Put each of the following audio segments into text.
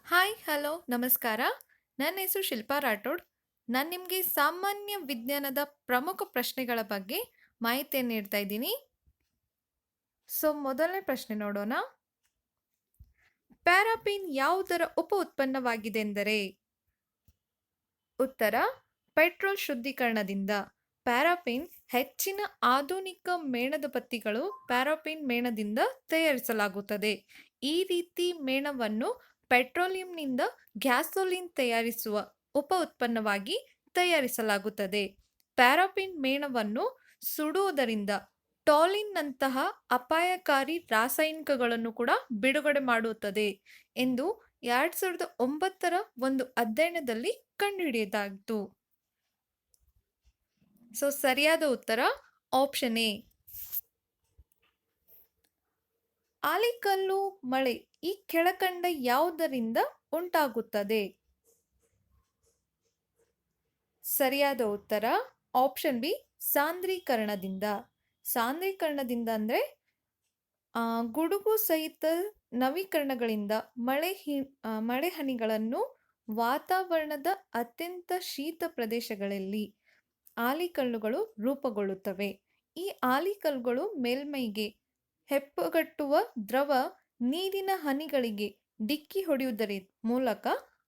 Hi hello ನಮಸ್ಕಾರ. ನನ್ನ ಹೆಸರು ಶಿಲ್ಪಾ ರಾಠೋಡ್. ನಾನು ನಿಮಗೆ ಸಾಮಾನ್ಯ ವಿಜ್ಞಾನದ ಪ್ರಮುಖ ಪ್ರಶ್ನೆಗಳ ಬಗ್ಗೆ ಮಾಹಿತಿಯನ್ನು ನೀಡ್ತಾ ಇದ್ದೀನಿ. ಮೊದಲನೇ ಪ್ರಶ್ನೆ ನೋಡೋಣ. ಪ್ಯಾರಾಫಿನ್ ಯಾವುದರ ಉಪ ಉತ್ಪನ್ನವಾಗಿದೆ ಎಂದರೆ? ಉತ್ತರ: ಪೆಟ್ರೋಲ್ ಶುದ್ಧೀಕರಣದಿಂದ. ಪ್ಯಾರಾಫಿನ್ ಹೆಚ್ಚಿನ ಆಧುನಿಕ ಮೇಣದ ಬತ್ತಿಗಳು ಪ್ಯಾರಾಫಿನ್ ಮೇಣದಿಂದ ತಯಾರಿಸಲಾಗುತ್ತದೆ. ಈ ರೀತಿ ಮೇಣವನ್ನು ಪೆಟ್ರೋಲಿಯಂನಿಂದ ಗ್ಯಾಸೋಲಿನ್ ತಯಾರಿಸುವ ಉಪ ಉತ್ಪನ್ನವಾಗಿ ತಯಾರಿಸಲಾಗುತ್ತದೆ. ಪ್ಯಾರಾಫಿನ್ ಮೇಣವನ್ನು ಸುಡುವುದರಿಂದ ಟಾಲಿನ್ನಂತಹ ಅಪಾಯಕಾರಿ ರಾಸಾಯನಿಕಗಳನ್ನು ಕೂಡ ಬಿಡುಗಡೆ ಮಾಡುತ್ತದೆ ಎಂದು 2009ರ ಒಂದು ಅಧ್ಯಯನದಲ್ಲಿ ಕಂಡುಹಿಡಿಯಲಾಯಿತು. ಸರಿಯಾದ ಉತ್ತರ ಆಪ್ಷನ್ ಎ. ಆಲಿಕಲ್ಲು ಮಳೆ ಈ ಕೆಳಕಂಡ ಯಾವುದರಿಂದ ಉಂಟಾಗುತ್ತದೆ? ಸರಿಯಾದ ಉತ್ತರ ಆಪ್ಷನ್ ಬಿ, ಸಾಂದ್ರೀಕರಣದಿಂದ. ಸಾಂದ್ರೀಕರಣದಿಂದ ಅಂದರೆ ಗುಡುಗು ಸಹಿತ ನವೀಕರಣಗಳಿಂದ ಮಳೆ ಹನಿಗಳನ್ನು ವಾತಾವರಣದ ಅತ್ಯಂತ ಶೀತ ಪ್ರದೇಶಗಳಲ್ಲಿ ಆಲಿಕಲ್ಲುಗಳು ರೂಪುಗೊಳ್ಳುತ್ತವೆ. ಈ ಆಲಿಕಲ್ಲುಗಳು ಮೇಲ್ಮೈಗೆ ಹೆಪ್ಪುಗಟ್ಟುವ ದ್ರವ ನೀರಿನ ಹನಿಗಳಿಗೆ ಡಿಕ್ಕಿ ಹೊಡೆಯುವುದರ ಮೂಲಕ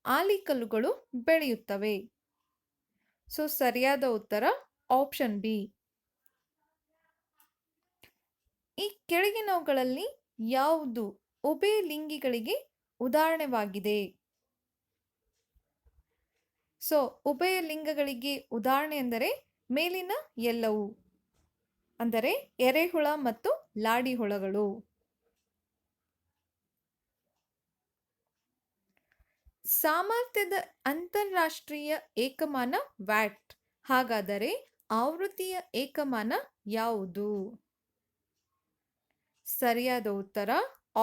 ಆಲಿಕಲ್ಲುಗಳು ಬೆಳೆಯುತ್ತವೆ. ಸರಿಯಾದ ಉತ್ತರ ಆಪ್ಷನ್ ಬಿ. ಈ ಕೆಳಗಿನವುಗಳಲ್ಲಿ ಯಾವುದು ಉಭಯಲಿಂಗಿಗಳಿಗೆ ಉದಾಹರಣೆವಾಗಿದೆ? ಉಭಯಲಿಂಗಗಳಿಗೆ ಉದಾಹರಣೆ ಎಂದರೆ ಮೇಲಿನ ಎಲ್ಲವೂ, ಅಂದರೆ ಎರೆಹುಳ ಮತ್ತು ಲಾಡಿಹುಳಗಳು. ಸಾಮರ್ಥ್ಯದ ಅಂತಾರಾಷ್ಟ್ರೀಯ ಏಕಮಾನ ವ್ಯಾಟ್. ಹಾಗಾದರೆ ಆವೃತ್ತಿಯ ಏಕಮಾನ ಯಾವುದು? ಸರಿಯಾದ ಉತ್ತರ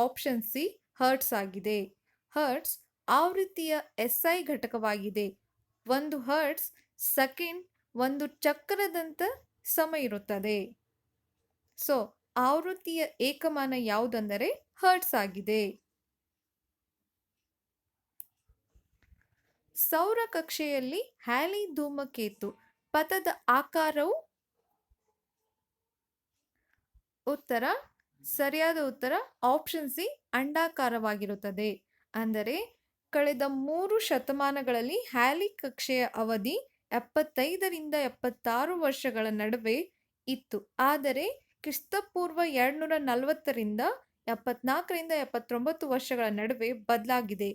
ಆಪ್ಷನ್ ಸಿ, ಹರ್ಟ್ಸ್ ಆಗಿದೆ. ಹರ್ಟ್ಸ್ ಆವೃತ್ತಿಯ ಎಸ್ಐ ಘಟಕವಾಗಿದೆ. 1 ಹರ್ಟ್ಸ್ ಸೆಕೆಂಡ್ 1 ಚಕ್ರದಂತ ಸಮಯ ಇರುತ್ತದೆ. ಆವೃತ್ತಿಯ ಏಕಮಾನ ಯಾವುದೆಂದರೆ ಹರ್ಟ್ಸ್ ಆಗಿದೆ. ಸೌರ ಕಕ್ಷೆಯಲ್ಲಿ ಹ್ಯಾಲಿ ಧೂಮಕೇತು ಪಥದ ಆಕಾರವು? ಉತ್ತರ: ಸರಿಯಾದ ಉತ್ತರ ಆಪ್ಷನ್ ಸಿ, ಅಂಡಾಕಾರವಾಗಿರುತ್ತದೆ. ಅಂದರೆ ಕಳೆದ 3 ಶತಮಾನಗಳಲ್ಲಿ ಹ್ಯಾಲಿ ಕಕ್ಷೆಯ ಅವಧಿ 75ರಿಂದ 76 ವರ್ಷಗಳ ನಡುವೆ ಇತ್ತು. ಆದರೆ ಕ್ರಿಸ್ತಪೂರ್ವ 240ರಿಂದ 74ರಿಂದ 79 ವರ್ಷಗಳ ನಡುವೆ ಬದಲಾಗಿದೆ.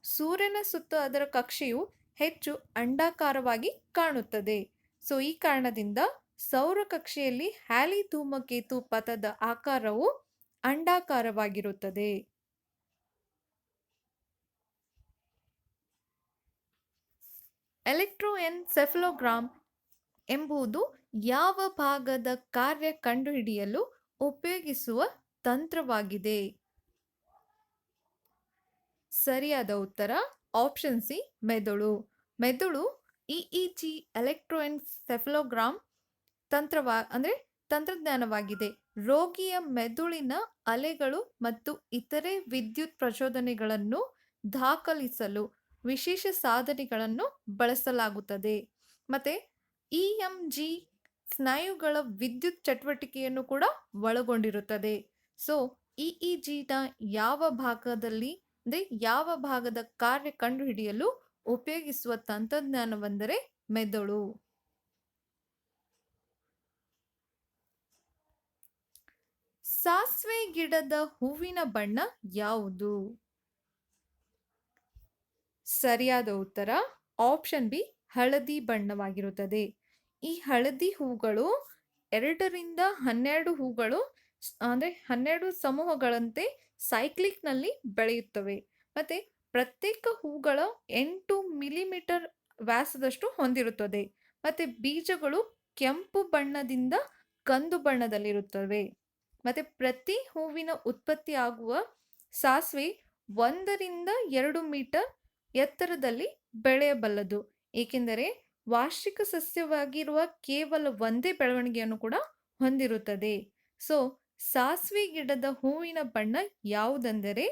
ಸೂರ್ಯನ ಸುತ್ತ ಅದರ ಕಕ್ಷೆಯು ಹೆಚ್ಚು ಅಂಡಾಕಾರವಾಗಿ ಕಾಣುತ್ತದೆ. ಈ ಕಾರಣದಿಂದ ಸೌರ ಕಕ್ಷೆಯಲ್ಲಿ ಹ್ಯಾಲಿ ಧೂಮಕೇತು ಪಥದ ಆಕಾರವು ಅಂಡಾಕಾರವಾಗಿರುತ್ತದೆ. ಎಲೆಕ್ಟ್ರೋಎನ್ಸೆಫಲೋಗ್ರಾಮ್ ಎಂಬುದು ಯಾವ ಭಾಗದ ಕಾರ್ಯ ಕಂಡುಹಿಡಿಯಲು ಉಪಯೋಗಿಸುವ ತಂತ್ರವಾಗಿದೆ? ಸರಿಯಾದ ಉತ್ತರ ಆಪ್ಷನ್ ಸಿ, ಮೆದುಳು. ಮೆದುಳು ಇಇಜಿ ಎಲೆಕ್ಟ್ರೋಎನ್ಸೆಫಲೋಗ್ರಾಮ್ ತಂತ್ರಜ್ಞಾನವಾಗಿದೆ. ರೋಗಿಯ ಮೆದುಳಿನ ಅಲೆಗಳು ಮತ್ತು ಇತರೆ ವಿದ್ಯುತ್ ಪ್ರಚೋದನೆಗಳನ್ನು ದಾಖಲಿಸಲು ವಿಶೇಷ ಸಾಧನಗಳನ್ನು ಬಳಸಲಾಗುತ್ತದೆ. ಮತ್ತೆ ಇಎಂಜಿ ಸ್ನಾಯುಗಳ ವಿದ್ಯುತ್ ಚಟುವಟಿಕೆಯನ್ನು ಕೂಡ ಒಳಗೊಂಡಿರುತ್ತದೆ. ಇಇಜಿನ ಯಾವ ಭಾಗದ ಕಾರ್ಯ ಕಂಡುಹಿಡಿಯಲು ಉಪಯೋಗಿಸುವ ತಂತ್ರಜ್ಞಾನವೆಂದರೆ ಮೆದುಳು. ಸಾಸಿವೆ ಗಿಡದ ಹೂವಿನ ಬಣ್ಣ ಯಾವುದು? ಸರಿಯಾದ ಉತ್ತರ ಆಪ್ಷನ್ ಬಿ, ಹಳದಿ ಬಣ್ಣವಾಗಿರುತ್ತದೆ. ಈ ಹಳದಿ ಹೂಗಳು 2ರಿಂದ 12 ಹೂಗಳು ಅಂದರೆ 12 ಸಮೂಹಗಳಂತೆ ಸೈಕ್ಲಿಕ್ನಲ್ಲಿ ಬೆಳೆಯುತ್ತವೆ. ಮತ್ತೆ ಪ್ರತ್ಯೇಕ ಹೂಗಳ 8 ಮಿಲಿಮೀಟರ್ ವ್ಯಾಸದಷ್ಟು ಹೊಂದಿರುತ್ತದೆ. ಮತ್ತೆ ಬೀಜಗಳು ಕೆಂಪು ಬಣ್ಣದಿಂದ ಕಂದು ಬಣ್ಣದಲ್ಲಿರುತ್ತವೆ. ಮತ್ತೆ ಪ್ರತಿ ಹೂವಿನ ಉತ್ಪತ್ತಿ ಆಗುವ ಸಾಸಿವೆ 1ರಿಂದ 2 ಮೀಟರ್ ಎತ್ತರದಲ್ಲಿ ಬೆಳೆಯಬಲ್ಲದು. ಏಕೆಂದರೆ ವಾರ್ಷಿಕ ಸಸ್ಯವಾಗಿರುವ ಕೇವಲ ಒಂದೇ ಬೆಳವಣಿಗೆಯನ್ನು ಕೂಡ ಹೊಂದಿರುತ್ತದೆ. ಸಾಸಿವೆ ಗಿಡದ ಹೂವಿನ ಬಣ್ಣ ಯಾವುದೆಂದರೆ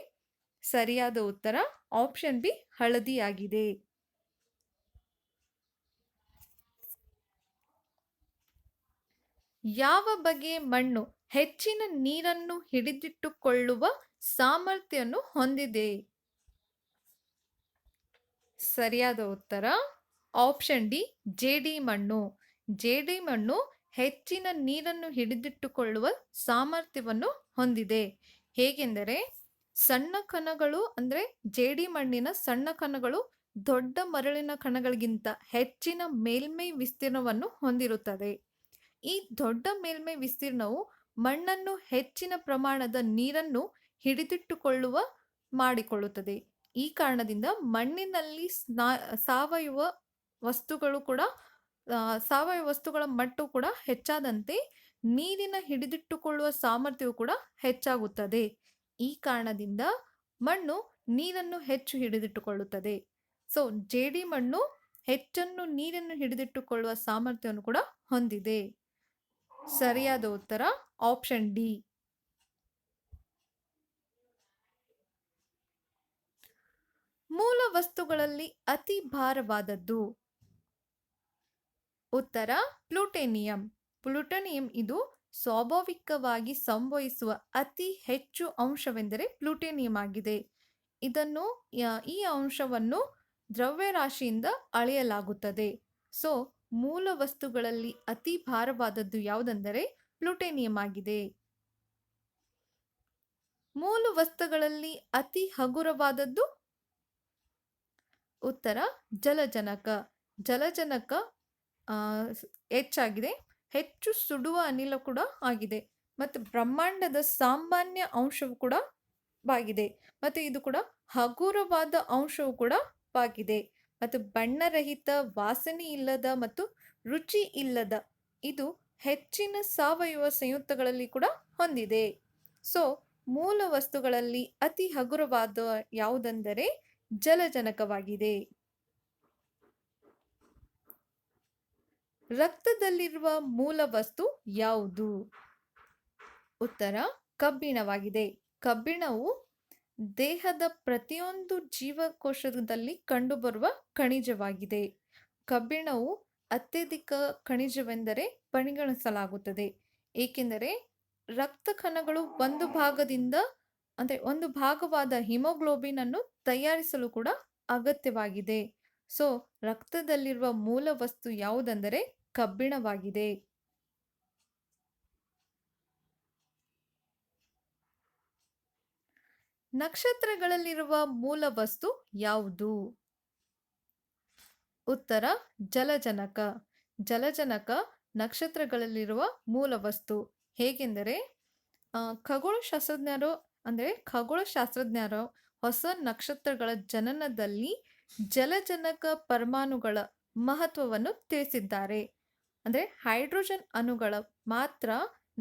ಸರಿಯಾದ ಉತ್ತರ ಆಪ್ಷನ್ ಬಿ ಹಳದಿಯಾಗಿದೆ. ಯಾವ ಬಗೆಯ ಮಣ್ಣು ಹೆಚ್ಚಿನ ನೀರನ್ನು ಹಿಡಿದಿಟ್ಟುಕೊಳ್ಳುವ ಸಾಮರ್ಥ್ಯವನ್ನು ಹೊಂದಿದೆ? ಸರಿಯಾದ ಉತ್ತರ ಆಪ್ಷನ್ ಡಿ ಜೇಡಿ ಮಣ್ಣು. ಜೇಡಿ ಮಣ್ಣು ಹೆಚ್ಚಿನ ನೀರನ್ನು ಹಿಡಿದಿಟ್ಟುಕೊಳ್ಳುವ ಸಾಮರ್ಥ್ಯವನ್ನು ಹೊಂದಿದೆ. ಹೇಗೆಂದರೆ ಸಣ್ಣ ಕಣಗಳು ಅಂದರೆ ಜೇಡಿ ಮಣ್ಣಿನ ಸಣ್ಣ ಕಣಗಳು ದೊಡ್ಡ ಮರಳಿನ ಕಣಗಳಿಗಿಂತ ಹೆಚ್ಚಿನ ಮೇಲ್ಮೈ ವಿಸ್ತೀರ್ಣವನ್ನು ಹೊಂದಿರುತ್ತದೆ. ಈ ದೊಡ್ಡ ಮೇಲ್ಮೈ ವಿಸ್ತೀರ್ಣವು ಮಣ್ಣನ್ನು ಹೆಚ್ಚಿನ ಪ್ರಮಾಣದ ನೀರನ್ನು ಹಿಡಿದಿಟ್ಟುಕೊಳ್ಳುವ ಮಾಡಿಕೊಳ್ಳುತ್ತದೆ. ಈ ಕಾರಣದಿಂದ ಮಣ್ಣಿನಲ್ಲಿ ಸಾವಯವ ವಸ್ತುಗಳು ಕೂಡ ಸಾವಯವ ವಸ್ತುಗಳ ಮಟ್ಟ ಕೂಡ ಹೆಚ್ಚಾದಂತೆ ನೀರಿನ ಹಿಡಿದಿಟ್ಟುಕೊಳ್ಳುವ ಸಾಮರ್ಥ್ಯವು ಕೂಡ ಹೆಚ್ಚಾಗುತ್ತದೆ. ಈ ಕಾರಣದಿಂದ ಮಣ್ಣು ನೀರನ್ನು ಹೆಚ್ಚು ಹಿಡಿದಿಟ್ಟುಕೊಳ್ಳುತ್ತದೆ. ಸೊ ಜೇಡಿ ಮಣ್ಣು ಹೆಚ್ಚನ್ನು ನೀರನ್ನು ಹಿಡಿದಿಟ್ಟುಕೊಳ್ಳುವ ಸಾಮರ್ಥ್ಯವನ್ನು ಕೂಡ ಹೊಂದಿದೆ. ಸರಿಯಾದ ಉತ್ತರ ಆಪ್ಷನ್ ಡಿ. ಮೂಲ ವಸ್ತುಗಳಲ್ಲಿ ಅತಿ ಭಾರವಾದದ್ದು? ಉತ್ತರ ಪ್ಲೂಟೋನಿಯಂ. ಪ್ಲೂಟೋನಿಯಂ ಇದು ಸ್ವಾಭಾವಿಕವಾಗಿ ಸಂಭವಿಸುವ ಅತಿ ಹೆಚ್ಚು ಅಂಶವೆಂದರೆ ಪ್ಲೂಟೋನಿಯಂ ಆಗಿದೆ. ಈ ಅಂಶವನ್ನು ದ್ರವ್ಯರಾಶಿಯಿಂದ ಅಳೆಯಲಾಗುತ್ತದೆ. ಸೊ ಮೂಲ ವಸ್ತುಗಳಲ್ಲಿ ಅತಿ ಭಾರವಾದದ್ದು ಯಾವುದೆಂದರೆ ಪ್ಲೂಟೋನಿಯಂ ಆಗಿದೆ. ಮೂಲ ವಸ್ತುಗಳಲ್ಲಿ ಅತಿ ಹಗುರವಾದದ್ದು? ಉತ್ತರ ಜಲಜನಕ. ಜಲಜನಕ ಹೆಚ್ಚಾಗಿದೆ. ಹೆಚ್ಚು ಸುಡುವ ಅನಿಲ ಕೂಡ ಆಗಿದೆ ಮತ್ತು ಬ್ರಹ್ಮಾಂಡದ ಸಾಮಾನ್ಯ ಅಂಶವು ಕೂಡ ಆಗಿದೆ ಮತ್ತು ಇದು ಕೂಡ ಹಗುರವಾದ ಅಂಶವು ಕೂಡ ಆಗಿದೆ ಮತ್ತು ಬಣ್ಣರಹಿತ, ವಾಸನೆ ಇಲ್ಲದ ಮತ್ತು ರುಚಿ ಇಲ್ಲದ ಇದು ಹೆಚ್ಚಿನ ಸಾವಯವ ಸಂಯುಕ್ತಗಳಲ್ಲಿ ಕೂಡ ಹೊಂದಿದೆ. ಸೊ ಮೂಲ ವಸ್ತುಗಳಲ್ಲಿ ಅತಿ ಹಗುರವಾದ ಯಾವುದೆಂದರೆ ಜಲಜನಕವಾಗಿದೆ. ರಕ್ತದಲ್ಲಿರುವ ಮೂಲ ವಸ್ತು ಯಾವುದು? ಉತ್ತರ ಕಬ್ಬಿಣವಾಗಿದೆ. ಕಬ್ಬಿಣವು ದೇಹದ ಪ್ರತಿಯೊಂದು ಜೀವಕೋಶದಲ್ಲಿ ಕಂಡುಬರುವ ಖನಿಜವಾಗಿದೆ. ಕಬ್ಬಿಣವು ಅತ್ಯಧಿಕ ಖನಿಜವೆಂದರೆ ಪರಿಗಣಿಸಲಾಗುತ್ತದೆ. ಏಕೆಂದರೆ ರಕ್ತ ಕಣಗಳು ಒಂದು ಭಾಗವಾದ ಹಿಮೋಗ್ಲೋಬಿನ್ ಅನ್ನು ತಯಾರಿಸಲು ಕೂಡ ಅಗತ್ಯವಾಗಿದೆ. ಸೊ ರಕ್ತದಲ್ಲಿರುವ ಮೂಲ ವಸ್ತು ಯಾವುದೆಂದರೆ ಕಬ್ಬಿಣವಾಗಿದೆ. ನಕ್ಷತ್ರಗಳಲ್ಲಿರುವ ಮೂಲ ವಸ್ತು ಯಾವುದು? ಉತ್ತರ ಜಲಜನಕ. ಜಲಜನಕ ನಕ್ಷತ್ರಗಳಲ್ಲಿರುವ ಮೂಲ ವಸ್ತು. ಹೇಗೆಂದರೆ ಖಗೋಳಶಾಸ್ತ್ರಜ್ಞರು ಹೊಸ ನಕ್ಷತ್ರಗಳ ಜನನದಲ್ಲಿ ಜಲಜನಕ ಪರಮಾಣುಗಳ ಮಹತ್ವವನ್ನು ತಿಳಿಸಿದ್ದಾರೆ. ಅಂದರೆ ಹೈಡ್ರೋಜನ್ ಅಣುಗಳ ಮಾತ್ರ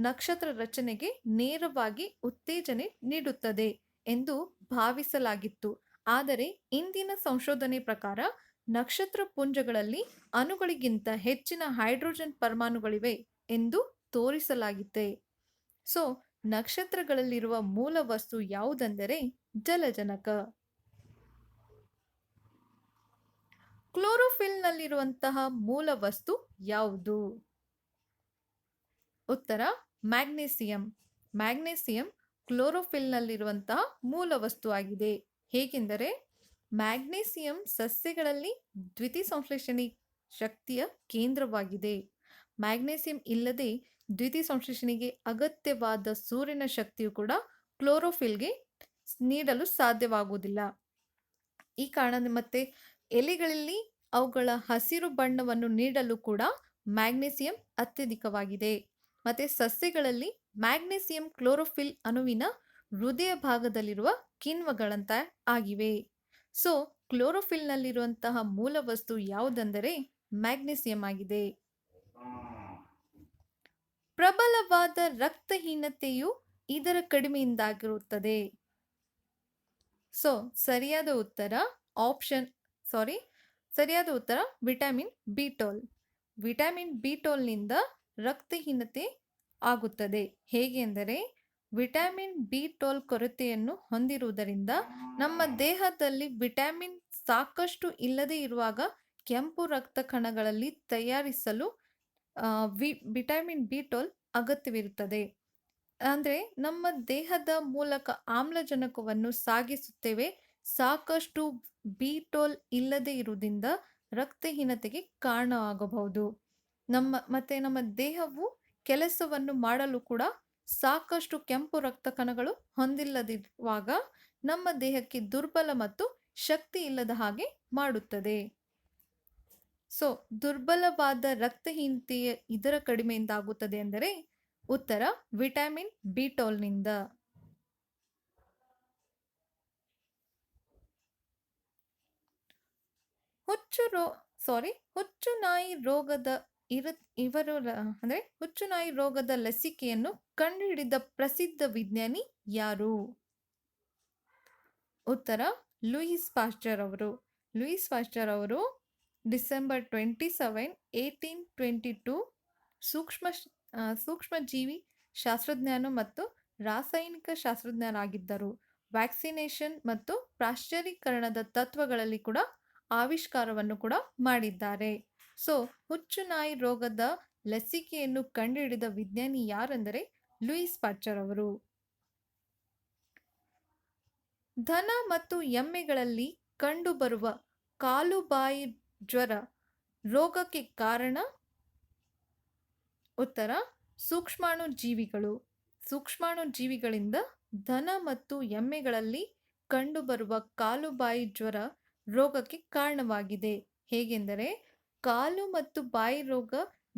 ನಕ್ಷತ್ರ ರಚನೆಗೆ ನೇರವಾಗಿ ಉತ್ತೇಜನೆ ನೀಡುತ್ತದೆ ಎಂದು ಭಾವಿಸಲಾಗಿತ್ತು. ಆದರೆ ಇಂದಿನ ಸಂಶೋಧನೆ ಪ್ರಕಾರ ನಕ್ಷತ್ರ ಪುಂಜಗಳಲ್ಲಿ ಅಣುಗಳಿಗಿಂತ ಹೆಚ್ಚಿನ ಹೈಡ್ರೋಜನ್ ಪರಮಾಣುಗಳಿವೆ ಎಂದು ತೋರಿಸಲಾಗಿದೆ. ಸೊ ನಕ್ಷತ್ರಗಳಲ್ಲಿರುವ ಮೂಲ ವಸ್ತು ಯಾವುದೆಂದರೆ ಜಲಜನಕ. ಕ್ಲೋರೋಫಿಲ್ನಲ್ಲಿರುವಂತಹ ಮೂಲ ವಸ್ತು ಯಾವುದು? ಉತ್ತರ ಮ್ಯಾಗ್ನೀಸಿಯಂ. ಮ್ಯಾಗ್ನೀಸಿಯಂ ಕ್ಲೋರೋಫಿಲ್ನಲ್ಲಿರುವಂತಹ ಮೂಲ ವಸ್ತು ಆಗಿದೆ. ಹೇಗೆಂದರೆ ಮ್ಯಾಗ್ನೀಸಿಯಂ ಸಸ್ಯಗಳಲ್ಲಿ ದ್ಯುತಿಸಂಶ್ಲೇಷಣೆ ಶಕ್ತಿಯ ಕೇಂದ್ರವಾಗಿದೆ. ಮ್ಯಾಗ್ನೀಸಿಯಂ ಇಲ್ಲದೆ ದ್ಯುತಿಸಂಶ್ಲೇಷಣೆಗೆ ಅಗತ್ಯವಾದ ಸೂರ್ಯನ ಶಕ್ತಿಯು ಕೂಡ ಕ್ಲೋರೋಫಿಲ್ಗೆ ನೀಡಲು ಸಾಧ್ಯವಾಗುವುದಿಲ್ಲ. ಈ ಕಾರಣ ಮತ್ತೆ ಎಲೆಗಳಲ್ಲಿ ಅವುಗಳ ಹಸಿರು ಬಣ್ಣವನ್ನು ನೀಡಲು ಕೂಡ ಮ್ಯಾಗ್ನೀಸಿಯಂ ಅತ್ಯಧಿಕವಾಗಿದೆ. ಮತ್ತು ಸಸ್ಯಗಳಲ್ಲಿ ಮ್ಯಾಗ್ನೀಸಿಯಂ ಕ್ಲೋರೋಫಿಲ್ ಅಣುವಿನ ಹೃದಯ ಭಾಗದಲ್ಲಿರುವ ಕಿಣ್ವಗಳಂತ ಆಗಿವೆ. ಸೊ ಕ್ಲೋರೋಫಿಲ್ನಲ್ಲಿರುವಂತಹ ಮೂಲ ವಸ್ತು ಯಾವುದೆಂದರೆ ಮ್ಯಾಗ್ನೀಸಿಯಂ ಆಗಿದೆ. ಪ್ರಬಲವಾದ ರಕ್ತಹೀನತೆಯು ಇದರ ಕಡಿಮೆಯಿಂದಾಗಿರುತ್ತದೆ. ಸೊ ಸರಿಯಾದ ಉತ್ತರ ವಿಟಮಿನ್ ಬಿ12. ವಿಟಮಿನ್ ಬಿ12ನಿಂದ ರಕ್ತಹೀನತೆ ಆಗುತ್ತದೆ. ಹೇಗೆ ಅಂದರೆ ವಿಟಮಿನ್ ಬಿ12 ಕೊರತೆಯನ್ನು ಹೊಂದಿರುವುದರಿಂದ ನಮ್ಮ ದೇಹದಲ್ಲಿ ವಿಟಮಿನ್ ಸಾಕಷ್ಟು ಇಲ್ಲದೇ ಇರುವಾಗ ಕೆಂಪು ರಕ್ತ ಕಣಗಳಲ್ಲಿ ತಯಾರಿಸಲು ವಿಟಮಿನ್ ಬಿ12 ಅಗತ್ಯವಿರುತ್ತದೆ. ಅಂದರೆ ನಮ್ಮ ದೇಹದ ಮೂಲಕ ಆಮ್ಲಜನಕವನ್ನು ಸಾಗಿಸುತ್ತೇವೆ. ಸಾಕಷ್ಟು ಬಿ12 ಇಲ್ಲದೇ ಇರುವುದರಿಂದ ರಕ್ತಹೀನತೆಗೆ ಕಾರಣವಾಗಬಹುದು. ನಮ್ಮ ದೇಹವು ಕೆಲಸವನ್ನು ಮಾಡಲು ಕೂಡ ಸಾಕಷ್ಟು ಕೆಂಪು ರಕ್ತ ಕಣಗಳು ಹೊಂದಿಲ್ಲದಿರುವಾಗ ನಮ್ಮ ದೇಹಕ್ಕೆ ದುರ್ಬಲ ಮತ್ತು ಶಕ್ತಿ ಇಲ್ಲದ ಹಾಗೆ ಮಾಡುತ್ತದೆ. ಸೊ ದುರ್ಬಲವಾದ ರಕ್ತಹೀನತೆಯ ಇದರ ಕಡಿಮೆಯಿಂದ ಆಗುತ್ತದೆ ಅಂದರೆ ಉತ್ತರ ವಿಟಮಿನ್ ಬಿ12ನಿಂದ. ಹುಚ್ಚುನಾಯಿ ರೋಗದ ಲಸಿಕೆಯನ್ನು ಕಂಡುಹಿಡಿದ ಪ್ರಸಿದ್ಧ ವಿಜ್ಞಾನಿ ಯಾರು? ಉತ್ತರ ಲೂಯಿಸ್ ಪಾಶ್ಚರ್ ಅವರು. ಲೂಯಿಸ್ ಪಾಶ್ಚರ್ ಅವರು ಡಿಸೆಂಬರ್ 27, 1822 ಸೂಕ್ಷ್ಮಜೀವಿ ಶಾಸ್ತ್ರಜ್ಞರು ಮತ್ತು ರಾಸಾಯನಿಕ ಶಾಸ್ತ್ರಜ್ಞರಾಗಿದ್ದರು. ವ್ಯಾಕ್ಸಿನೇಷನ್ ಮತ್ತು ಪಾಶ್ಚರೀಕರಣದ ತತ್ವಗಳಲ್ಲಿ ಕೂಡ ಆವಿಷ್ಕಾರವನ್ನು ಕೂಡ ಮಾಡಿದ್ದಾರೆ. ಸೊ ಹುಚ್ಚುನಾಯಿ ರೋಗದ ಲಸಿಕೆಯನ್ನು ಕಂಡುಹಿಡಿದ ವಿಜ್ಞಾನಿ ಯಾರೆಂದರೆ ಲೂಯಿಸ್ ಪಾಶ್ಚರ್ ಅವರು. ದನ ಮತ್ತು ಎಮ್ಮೆಗಳಲ್ಲಿ ಕಂಡುಬರುವ ಕಾಲುಬಾಯಿ ಜ್ವರ ರೋಗಕ್ಕೆ ಕಾರಣ? ಉತ್ತರ ಸೂಕ್ಷ್ಮಾಣುಜೀವಿಗಳು. ಸೂಕ್ಷ್ಮಾಣುಜೀವಿಗಳಿಂದ ದನ ಮತ್ತು ಎಮ್ಮೆಗಳಲ್ಲಿ ಕಂಡುಬರುವ ಕಾಲುಬಾಯಿ ಜ್ವರ ರೋಗಕ್ಕೆ ಕಾರಣವಾಗಿದೆ. ಹೇಗೆಂದರೆ ಕಾಲು ಮತ್ತು ಬಾಯಿ ರೋಗ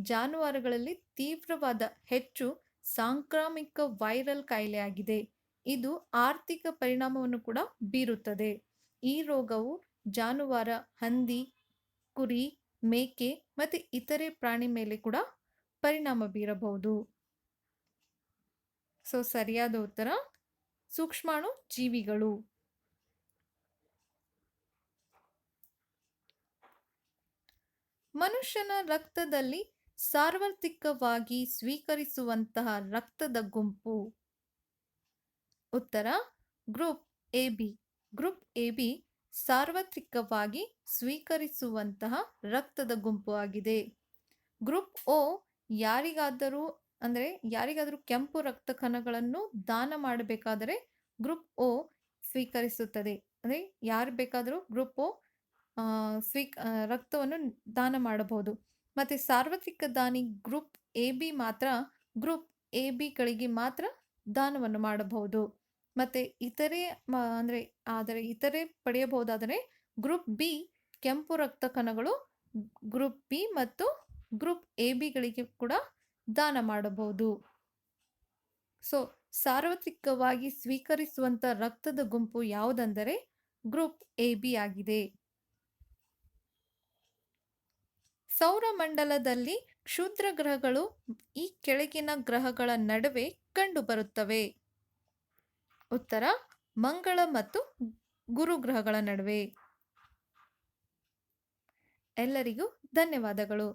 ಜಾನುವಾರುಗಳಲ್ಲಿ ತೀವ್ರವಾದ ಹೆಚ್ಚು ಸಾಂಕ್ರಾಮಿಕ ವೈರಲ್ ಕಾಯಿಲೆಯಾಗಿದೆ. ಇದು ಆರ್ಥಿಕ ಪರಿಣಾಮವನ್ನು ಕೂಡ ಬೀರುತ್ತದೆ. ಈ ರೋಗವು ಜಾನುವಾರ, ಹಂದಿ, ಕುರಿ, ಮೇಕೆ ಮತ್ತು ಇತರೆ ಪ್ರಾಣಿ ಮೇಲೆ ಕೂಡ ಪರಿಣಾಮ ಬೀರಬಹುದು. ಸೊ ಸರಿಯಾದ ಉತ್ತರ ಸೂಕ್ಷ್ಮಾಣು ಜೀವಿಗಳು. ಮನುಷ್ಯನ ರಕ್ತದಲ್ಲಿ ಸಾರ್ವತ್ರಿಕವಾಗಿ ಸ್ವೀಕರಿಸುವಂತಹ ರಕ್ತದ ಗುಂಪು? ಉತ್ತರ ಗ್ರೂಪ್ ಎಬಿ. ಗ್ರೂಪ್ ಎಬಿ ಸಾರ್ವತ್ರಿಕವಾಗಿ ಸ್ವೀಕರಿಸುವಂತಹ ರಕ್ತದ ಗುಂಪು ಆಗಿದೆ. ಗ್ರೂಪ್ ಓ ಯಾರಿಗಾದರೂ ಕೆಂಪು ರಕ್ತ ಕಣಗಳನ್ನು ದಾನ ಮಾಡಬೇಕಾದರೆ ಗ್ರೂಪ್ ಓ ಸ್ವೀಕರಿಸುತ್ತದೆ. ಅಂದರೆ ಯಾರು ಬೇಕಾದರೂ ಗ್ರೂಪ್ ಓ ರಕ್ತವನ್ನು ದಾನ ಮಾಡಬಹುದು. ಮತ್ತು ಸಾರ್ವತ್ರಿಕ ದಾನಿ ಗ್ರೂಪ್ ಎ ಬಿ ಮಾತ್ರ ಗ್ರೂಪ್ ಎ ಬಿಗಳಿಗೆ ಮಾತ್ರ ದಾನವನ್ನು ಮಾಡಬಹುದು. ಮತ್ತು ಇತರೆ ಪಡೆಯಬಹುದಾದರೆ ಗ್ರೂಪ್ ಬಿ ಕೆಂಪು ರಕ್ತ ಕಣಗಳು ಗ್ರೂಪ್ ಬಿ ಮತ್ತು ಗ್ರೂಪ್ ಎ ಬಿಗಳಿಗೆ ಕೂಡ ದಾನ ಮಾಡಬಹುದು. ಸೊ ಸಾರ್ವತ್ರಿಕವಾಗಿ ಸ್ವೀಕರಿಸುವಂಥ ರಕ್ತದ ಗುಂಪು ಯಾವುದೆಂದರೆ ಗ್ರೂಪ್ ಎ ಬಿ ಆಗಿದೆ. ಸೌರಮಂಡಲದಲ್ಲಿ ಕ್ಷುದ್ರ ಗ್ರಹಗಳು ಈ ಕೆಳಗಿನ ಗ್ರಹಗಳ ನಡುವೆ ಕಂಡುಬರುತ್ತವೆ. ಉತ್ತರ ಮಂಗಳ ಮತ್ತು ಗುರು ಗ್ರಹಗಳ ನಡುವೆ. ಎಲ್ಲರಿಗೂ ಧನ್ಯವಾದಗಳು.